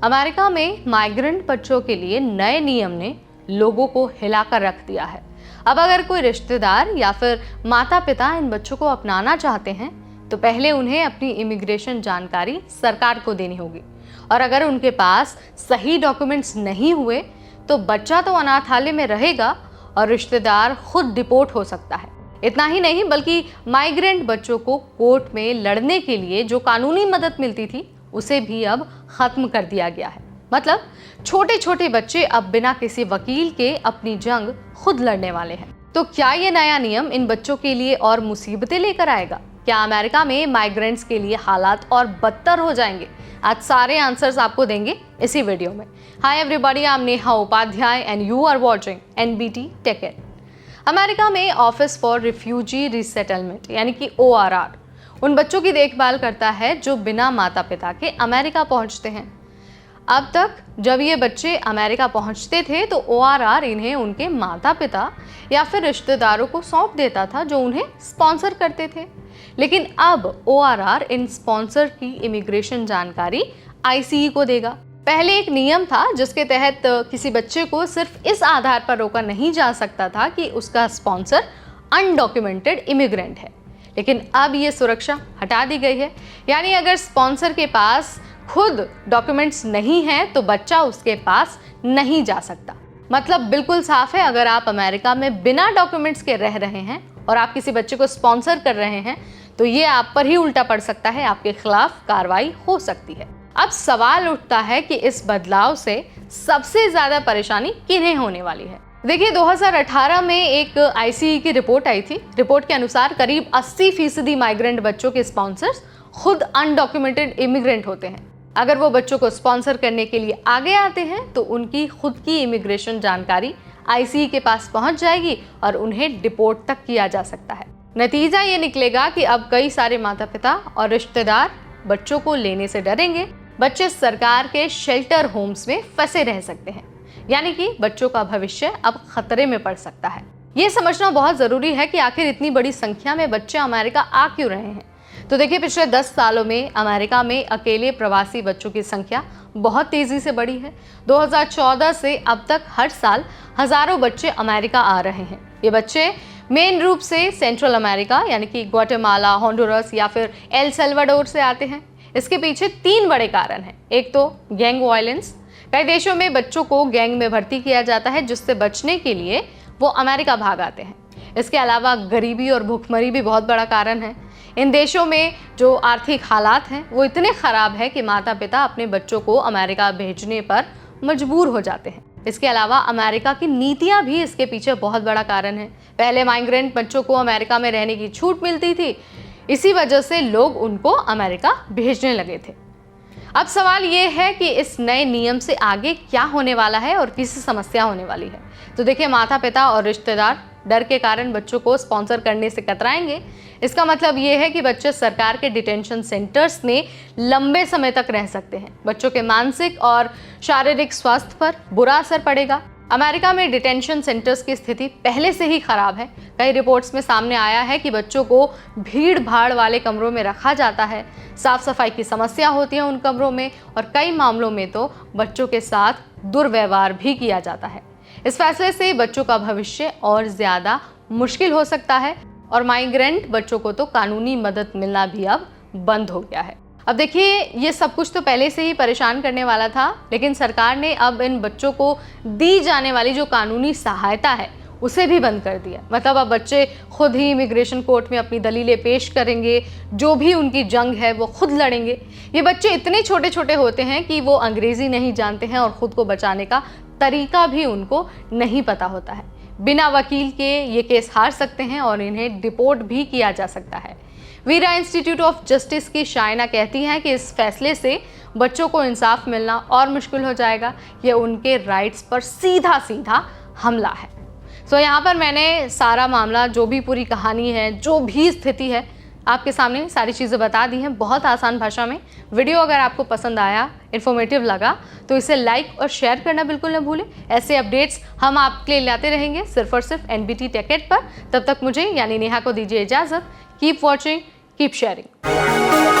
America में migrant बच्चों के लिए नए नियम ने लोगों को हिलाकर रख दिया है। अब अगर कोई रिश्तेदार या फिर माता पिता इन बच्चों को अपनाना चाहते हैं तो पहले उन्हें अपनी इमिग्रेशन जानकारी सरकार को देनी होगी, और अगर उनके पास सही डॉक्यूमेंट्स नहीं हुए तो बच्चा तो अनाथालय में रहेगा और रिश्तेदार खुद डिपोर्ट हो सकता है। इतना ही नहीं बल्कि माइग्रेंट बच्चों को कोर्ट में लड़ने के लिए जो कानूनी मदद मिलती थी उसे भी अब खत्म कर दिया गया है। मतलब छोटे छोटे बच्चे अब बिना किसी वकील के अपनी जंग खुद लड़ने वाले हैं। तो क्या ये नया नियम इन बच्चों के लिए और मुसीबतें लेकर आएगा? क्या अमेरिका में माइग्रेंट्स के लिए हालात और बदतर हो जाएंगे? आज सारे आंसर्स आपको देंगे इसी वीडियो में। Hi everybody, I am Neha Upadhyay and you are watching NBT tech it. America में ऑफिस फॉर रिफ्यूजी रिसेटलमेंट यानी कि ORR उन बच्चों की देखभाल करता है जो बिना माता पिता के अमेरिका पहुंचते हैं। अब तक जब ये बच्चे अमेरिका पहुंचते थे तो ORR इन्हें उनके माता पिता या फिर रिश्तेदारों को सौंप देता था जो उन्हें स्पॉन्सर करते थे। लेकिन अब ORR इन स्पॉन्सर की इमिग्रेशन जानकारी ICE को देगा। पहले एक नियम था जिसके तहत किसी बच्चे को सिर्फ इस आधार पर रोका नहीं जा सकता था कि उसका स्पॉन्सर अनडॉक्यूमेंटेड इमिग्रेंट है, लेकिन अब ये सुरक्षा हटा दी गई है। यानी अगर स्पॉन्सर के पास खुद डॉक्यूमेंट्स नहीं हैं तो बच्चा उसके पास नहीं जा सकता। मतलब बिल्कुल साफ है, अगर आप अमेरिका में बिना डॉक्यूमेंट्स के रह रहे हैं और आप किसी बच्चे को स्पॉन्सर कर रहे हैं तो ये आप पर ही उल्टा पड़ सकता है, आपके खिलाफ कार्रवाई हो सकती है। अब सवाल उठता है कि इस बदलाव से सबसे ज्यादा परेशानी किन्हें होने वाली है? देखिए, 2018 में एक ICE की रिपोर्ट आई थी। रिपोर्ट के अनुसार करीब 80% माइग्रेंट बच्चों के स्पॉन्सर्स खुद अनडॉक्यूमेंटेड इमिग्रेंट होते हैं। अगर वो बच्चों को स्पॉन्सर करने के लिए आगे आते हैं तो उनकी खुद की इमिग्रेशन जानकारी ICE के पास पहुंच जाएगी और उन्हें डिपोर्ट तक किया जा सकता है। नतीजा ये निकलेगा कि अब कई सारे माता पिता और रिश्तेदार बच्चों को लेने से डरेंगे। बच्चे सरकार के शेल्टर होम्स में फंसे रह सकते हैं, यानी कि बच्चों का भविष्य अब खतरे में पड़ सकता है। ये समझना बहुत जरूरी है कि आखिर इतनी बड़ी संख्या में बच्चे अमेरिका आ क्यों रहे हैं। तो देखिए, पिछले 10 सालों में अमेरिका में अकेले प्रवासी बच्चों की संख्या बहुत तेजी से बढ़ी है। 2014 से अब तक हर साल हजारों बच्चे अमेरिका आ रहे हैं। ये बच्चे मेन रूप से सेंट्रल अमेरिका यानी कि ग्वाटेमाला, होंडुरस या फिर एल सल्वाडोर से आते हैं। इसके पीछे 3 बड़े कारण हैं। एक तो गैंग वायलेंस। कई देशों में बच्चों को गैंग में भर्ती किया जाता है जिससे बचने के लिए वो अमेरिका भाग आते हैं। इसके अलावा गरीबी और भूखमरी भी बहुत बड़ा कारण है। इन देशों में जो आर्थिक हालात हैं वो इतने खराब है कि माता पिता अपने बच्चों को अमेरिका भेजने पर मजबूर हो जाते हैं। इसके अलावा अमेरिका की नीतियां भी इसके पीछे बहुत बड़ा कारण है। पहले माइग्रेंट बच्चों को अमेरिका में रहने की छूट मिलती थी, इसी वजह से लोग उनको अमेरिका भेजने लगे थे। अब सवाल ये है कि इस नए नियम से आगे क्या होने वाला है और किसी समस्या होने वाली है। तो देखिए, माता पिता और रिश्तेदार डर के कारण बच्चों को स्पॉन्सर करने से कतराएंगे। इसका मतलब ये है कि बच्चे सरकार के डिटेंशन सेंटर्स में लंबे समय तक रह सकते हैं। बच्चों के मानसिक और शारीरिक स्वास्थ्य पर बुरा असर पड़ेगा। अमेरिका में डिटेंशन सेंटर्स की स्थिति पहले से ही खराब है। कई रिपोर्ट्स में सामने आया है कि बच्चों को भीड़ भाड़ वाले कमरों में रखा जाता है, साफ सफाई की समस्या होती है उन कमरों में, और कई मामलों में तो बच्चों के साथ दुर्व्यवहार भी किया जाता है। इस फैसले से बच्चों का भविष्य और ज्यादा मुश्किल हो सकता है और माइग्रेंट बच्चों को तो कानूनी मदद मिलना भी अब बंद हो गया है। अब देखिए, ये सब कुछ तो पहले से ही परेशान करने वाला था, लेकिन सरकार ने अब इन बच्चों को दी जाने वाली जो कानूनी सहायता है उसे भी बंद कर दिया। मतलब अब बच्चे खुद ही इमिग्रेशन कोर्ट में अपनी दलीलें पेश करेंगे, जो भी उनकी जंग है वो खुद लड़ेंगे। ये बच्चे इतने छोटे छोटे होते हैं कि वो अंग्रेजी नहीं जानते हैं और खुद को बचाने का तरीका भी उनको नहीं पता होता है। बिना वकील के ये केस हार सकते हैं और इन्हें डिपोर्ट भी किया जा सकता है। वीरा इंस्टीट्यूट ऑफ जस्टिस की शायना कहती हैं कि इस फैसले से बच्चों को इंसाफ मिलना और मुश्किल हो जाएगा। ये उनके राइट्स पर सीधा सीधा हमला है। सो यहाँ पर मैंने सारा मामला, जो भी पूरी कहानी है, जो भी स्थिति है, आपके सामने सारी चीज़ें बता दी हैं बहुत आसान भाषा में। वीडियो अगर आपको पसंद आया, इन्फॉर्मेटिव लगा, तो इसे लाइक और शेयर करना बिल्कुल न भूलें। ऐसे अपडेट्स हम आपके लिए लाते रहेंगे सिर्फ और सिर्फ एनबीटी टेक इट पर। तब तक मुझे यानी नेहा को दीजिए इजाज़त। Keep watching, keep sharing.